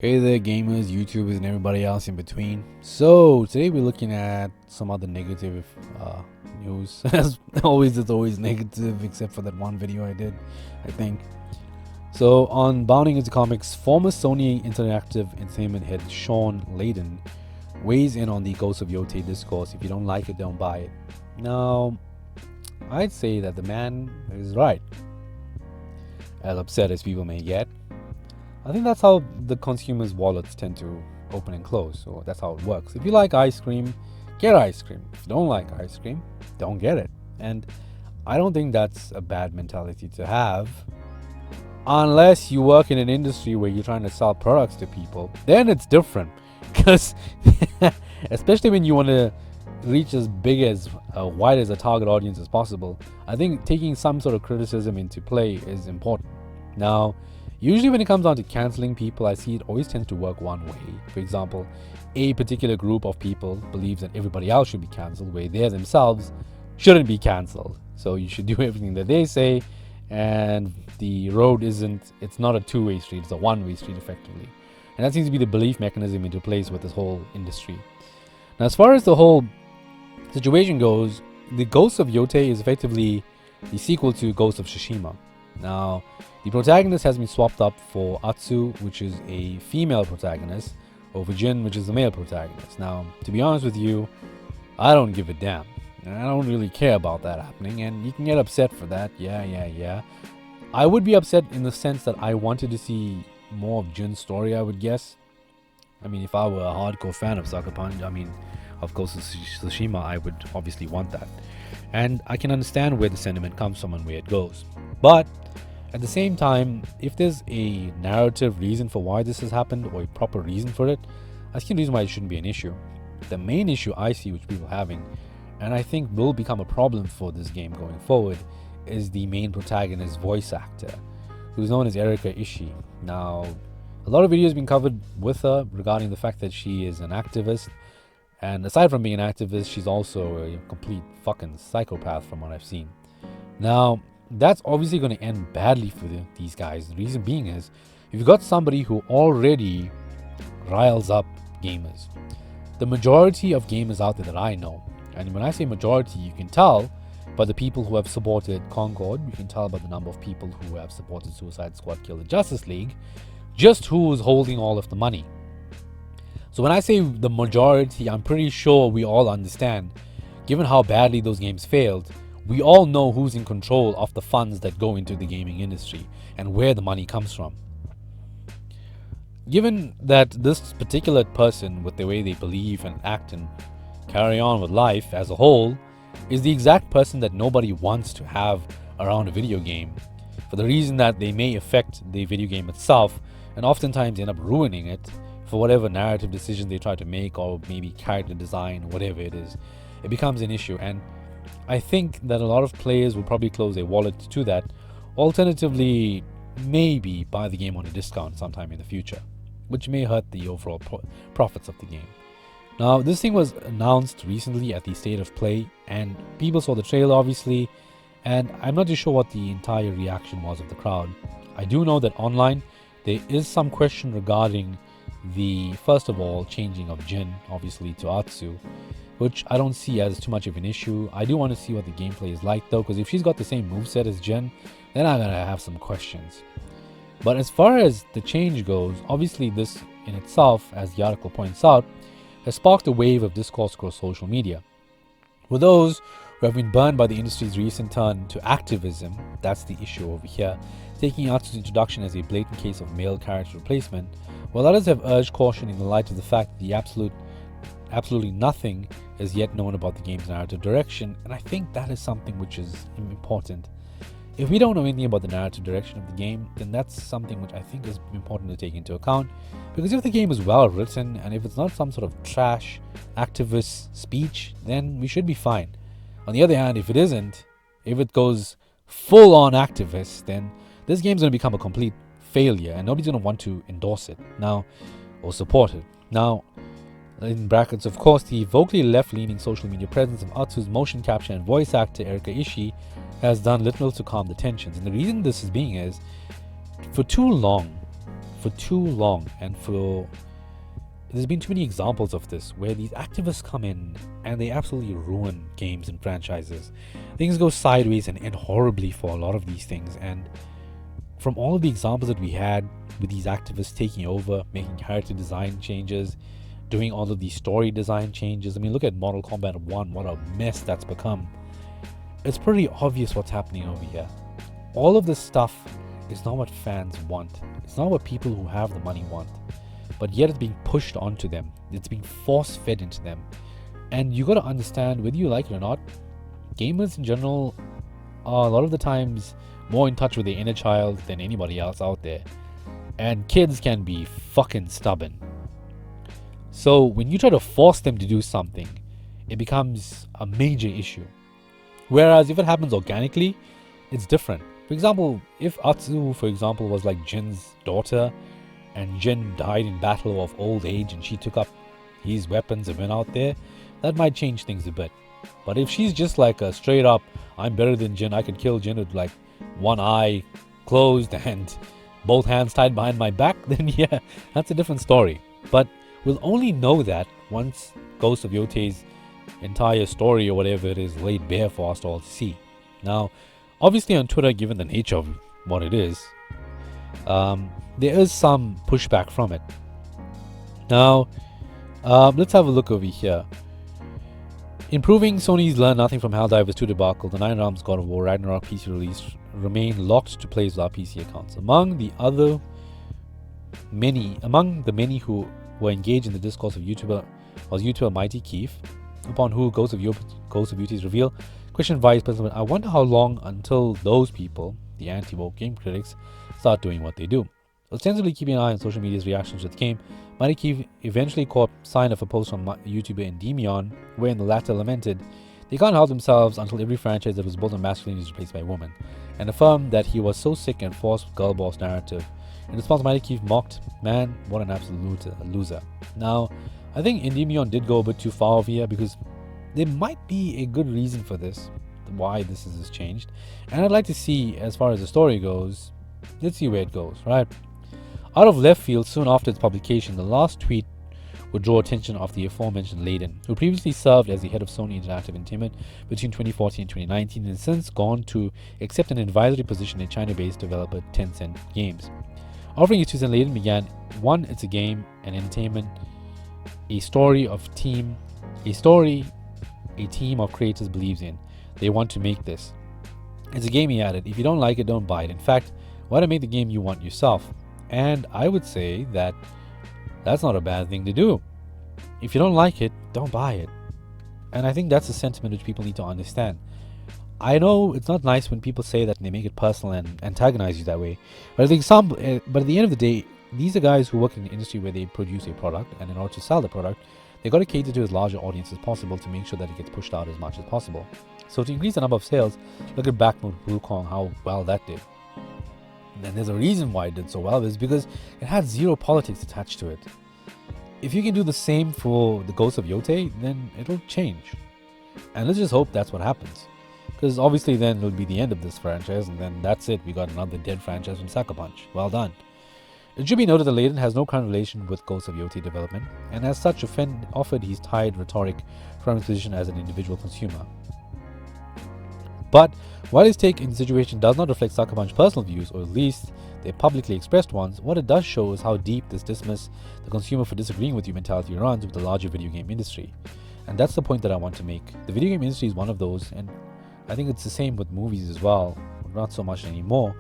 Hey there, gamers, YouTubers, and everybody else in between. So today we're looking at some other negative news. As always, it's always negative, except for that one video I did, I think. So on Bounding into Comics, former Sony Interactive Entertainment head Shawn Layden weighs in on the Ghost of Yotei discourse. If you don't like it, don't buy it. Now, I'd say that the man is right, as upset as people may get. I think that's how the consumers' wallets tend to open and close, so that's how it works. If you like ice cream, get ice cream. If you don't like ice cream, don't get it. And I don't think that's a bad mentality to have, unless you work in an industry where you're trying to sell products to people. Then it's different, because especially when you want to reach as big as wide as a target audience as possible, I think taking some sort of criticism into play is important. Now, usually when it comes down to cancelling people, I see it always tends to work one way. For example, a particular group of people believes that everybody else should be cancelled, where they themselves shouldn't be cancelled. So you should do everything that they say, and the road it's not a two-way street, it's a one-way street effectively. And that seems to be the belief mechanism into place with this whole industry. Now, as far as the whole situation goes, the Ghost of Yotei is effectively the sequel to Ghost of Tsushima. Now, the protagonist has been swapped up for Atsu, which is a female protagonist, over Jin, which is the male protagonist. Now, to be honest with you, I don't give a damn. I don't really care about that happening, and you can get upset for that. Yeah. I would be upset in the sense that I wanted to see more of Jin's story, I would guess. I mean, if I were a hardcore fan of Sucker Punch, of Ghost of Tsushima, I would obviously want that. And I can understand where the sentiment comes from and where it goes. But at the same time, if there's a narrative reason for why this has happened, or a proper reason for it, I see a reason why it shouldn't be an issue. The main issue I see which people are having, and I think will become a problem for this game going forward, is the main protagonist's voice actor, who's known as Erika Ishii. Now, a lot of videos have been covered with her regarding the fact that she is an activist, and aside from being an activist, she's also a complete fucking psychopath from what I've seen. Now, that's obviously going to end badly for these guys. The reason being is, if you've got somebody who already riles up gamers, the majority of gamers out there that I know, and when I say majority, you can tell by the people who have supported Concord, you can tell by the number of people who have supported Suicide Squad Kill the Justice League, just who is holding all of the money. So when I say the majority, I'm pretty sure we all understand, given how badly those games failed, we all know who's in control of the funds that go into the gaming industry and where the money comes from. Given that this particular person, with the way they believe and act and carry on with life as a whole, is the exact person that nobody wants to have around a video game, for the reason that they may affect the video game itself and oftentimes end up ruining it for whatever narrative decision they try to make, or maybe character design, whatever it is. It becomes an issue, and I think that a lot of players will probably close their wallet to that. Alternatively, maybe buy the game on a discount sometime in the future, which may hurt the overall profits of the game. Now, this thing was announced recently at the State of Play, and people saw the trailer obviously, and I'm not too sure what the entire reaction was of the crowd. I do know that online there is some question regarding the, first of all, changing of Jin obviously to Atsu, which I don't see as too much of an issue. I do want to see what the gameplay is like though, because if she's got the same moveset as Jin, then I'm gonna have some questions. But as far as the change goes, obviously this in itself, as the article points out, has sparked a wave of discourse across social media. For those who have been burned by the industry's recent turn to activism, that's the issue over here, taking Atsu's introduction as a blatant case of male character replacement, while others have urged caution in the light of the fact that absolutely nothing is yet known about the game's narrative direction, and I think that is something which is important. If we don't know anything about the narrative direction of the game, then that's something which I think is important to take into account, because if the game is well written and if it's not some sort of trash activist speech, then we should be fine. On the other hand, if it isn't, if it goes full on activist, then this game's going to become a complete failure and nobody's going to want to endorse it now or support it. Now, in brackets, of course, the vocally left-leaning social media presence of Atsu's motion capture and voice actor Erika Ishii has done little to calm the tensions. And the reason this is being is, for too long, for too long, and there's been too many examples of this where these activists come in and they absolutely ruin games and franchises. Things go sideways and end horribly for a lot of these things. And from all of the examples that we had with these activists taking over, making character design changes, doing all of these story design changes, I mean, look at Mortal Kombat 1, what a mess that's become. It's pretty obvious what's happening over here. All of this stuff is not what fans want. It's not what people who have the money want. But yet it's being pushed onto them. It's being force-fed into them. And you got to understand, whether you like it or not, gamers in general are a lot of the times more in touch with their inner child than anybody else out there. And kids can be fucking stubborn. So when you try to force them to do something, it becomes a major issue. Whereas if it happens organically, it's different. For example, if Atsu, for example, was like Jin's daughter, and Jin died in battle of old age and she took up his weapons and went out there, that might change things a bit. But if she's just like a straight up, I'm better than Jin, I could kill Jin with like one eye closed and both hands tied behind my back, then yeah, that's a different story. But we'll only know that once Ghost of Yotei's entire story or whatever it is laid bare for us to all to see. Now, obviously on Twitter, given the nature of what it is, there is some pushback from it. Now, let's have a look over here. Improving Sony's Learn Nothing from Helldivers 2 debacle, the Nine Realms God of War Ragnarok PC release remain locked to players with our PC accounts. Among the many who were engaged in the discourse of YouTuber was YouTuber Mighty Keef, upon who Ghost of Yotei's reveal questioned Vice President, I wonder how long until those people, the anti-woke game critics, start doing what they do. Ostensibly keeping an eye on social media's reactions to the game, Mighty Keef eventually caught sign of a post from YouTuber Endymion, wherein the latter lamented they can't help themselves until every franchise that was built on masculinity is replaced by women, and affirmed that he was so sick and forced with girl boss narrative. In response, Mighty Keef mocked, man, what an absolute loser. Now, I think Endymion did go a bit too far over here, because there might be a good reason for this, why this is changed, and I'd like to see, as far as the story goes, let's see where it goes, right? Out of left field, soon after its publication, the last tweet would draw attention of the aforementioned Layden, who previously served as the head of Sony Interactive Entertainment between 2014 and 2019, and since gone to accept an advisory position at China-based developer Tencent Games. Offering his 2 cents, Layden began, one, it's a game, an entertainment, a team a team of creators believes in. They want to make this. It's a game, he added. If you don't like it, don't buy it. In fact, why not make the game you want yourself? And I would say that that's not a bad thing to do. If you don't like it, don't buy it. And I think that's a sentiment which people need to understand. I know it's not nice when people say that and they make it personal and antagonize you that way. But at the end of the day, these are guys who work in an industry where they produce a product, and in order to sell the product, they got to cater to as large an audience as possible to make sure that it gets pushed out as much as possible. So to increase the number of sales, look at Backmoon Wukong, how well that did. And there's a reason why it did so well, is because it had zero politics attached to it. If you can do the same for the Ghost of Yotei, then it'll change. And let's just hope that's what happens. Because obviously then it'll be the end of this franchise, and then that's it. We got another dead franchise from Sucker Punch. Well done. It should be noted that Layden has no current relation with Ghost of Yotei development, and as such offered his tied rhetoric from his position as an individual consumer. But while his take in the situation does not reflect Sucker Punch's personal views, or at least their publicly expressed ones, what it does show is how deep this dismiss the consumer for disagreeing with you mentality runs with the larger video game industry. And that's the point that I want to make. The video game industry is one of those, and I think it's the same with movies as well, not so much anymore,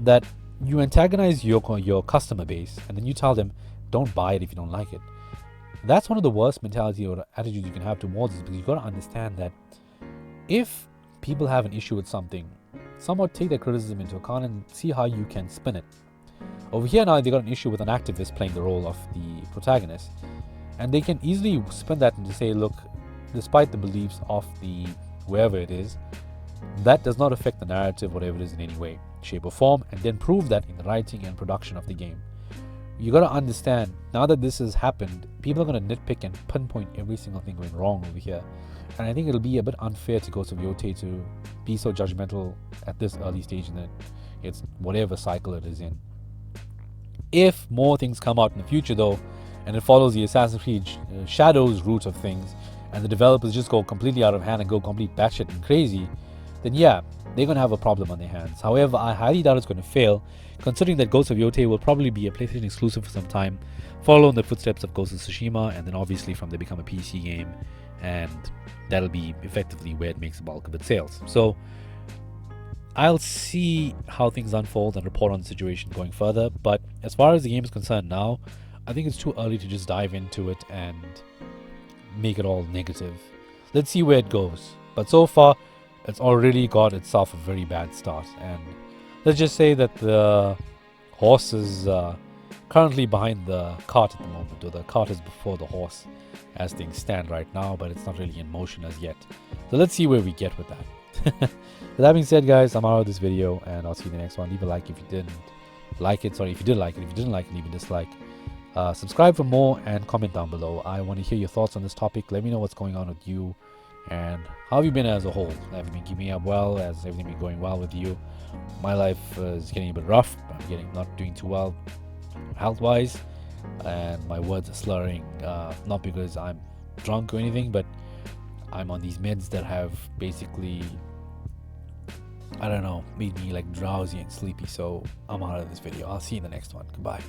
that you antagonize your customer base and then you tell them, don't buy it if you don't like it. That's one of the worst mentality or attitudes you can have towards it, because you've got to understand that if people have an issue with something, somewhat take their criticism into account and see how you can spin it. Over here now, they got an issue with an activist playing the role of the protagonist, and they can easily spin that and say, look, despite the beliefs of the whoever it is, that does not affect the narrative, whatever it is, in any way, shape or form, and then prove that in the writing and production of the game. You got to understand, now that this has happened, people are going to nitpick and pinpoint every single thing going wrong over here. And I think it'll be a bit unfair to Ghost of Yotei to be so judgmental at this early stage in its whatever cycle it is in. If more things come out in the future though, and it follows the Assassin's Creed Shadows route of things, and the developers just go completely out of hand and go complete batshit and crazy, then yeah, they're going to have a problem on their hands. However, I highly doubt it's going to fail, considering that Ghost of Yotei will probably be a PlayStation exclusive for some time, follow in the footsteps of Ghost of Tsushima, and then obviously from there become a PC game, and that'll be effectively where it makes the bulk of its sales. So I'll see how things unfold and report on the situation going further, but as far as the game is concerned now, I think it's too early to just dive into it and make it all negative. Let's see where it goes. But so far, it's already got itself a very bad start, and let's just say that the horse is currently behind the cart at the moment, or the cart is before the horse as things stand right now, but it's not really in motion as yet. So let's see where we get with that. With that being said, guys, I'm out of this video, and I'll see you in the next one. Leave a like if you didn't like it. Sorry, if you did like it. If you didn't like it, leave a dislike. Subscribe for more and comment down below. I want to hear your thoughts on this topic. Let me know what's going on with you, and how have you been as a whole? Have you been keeping up well? Has everything been going well with you? My life is getting a bit rough. I'm not doing too well health-wise, and my words are slurring, not because I'm drunk or anything, but I'm on these meds that have basically, I don't know, made me like drowsy and sleepy. So I'm out of this video. I'll see you in the next one. Goodbye.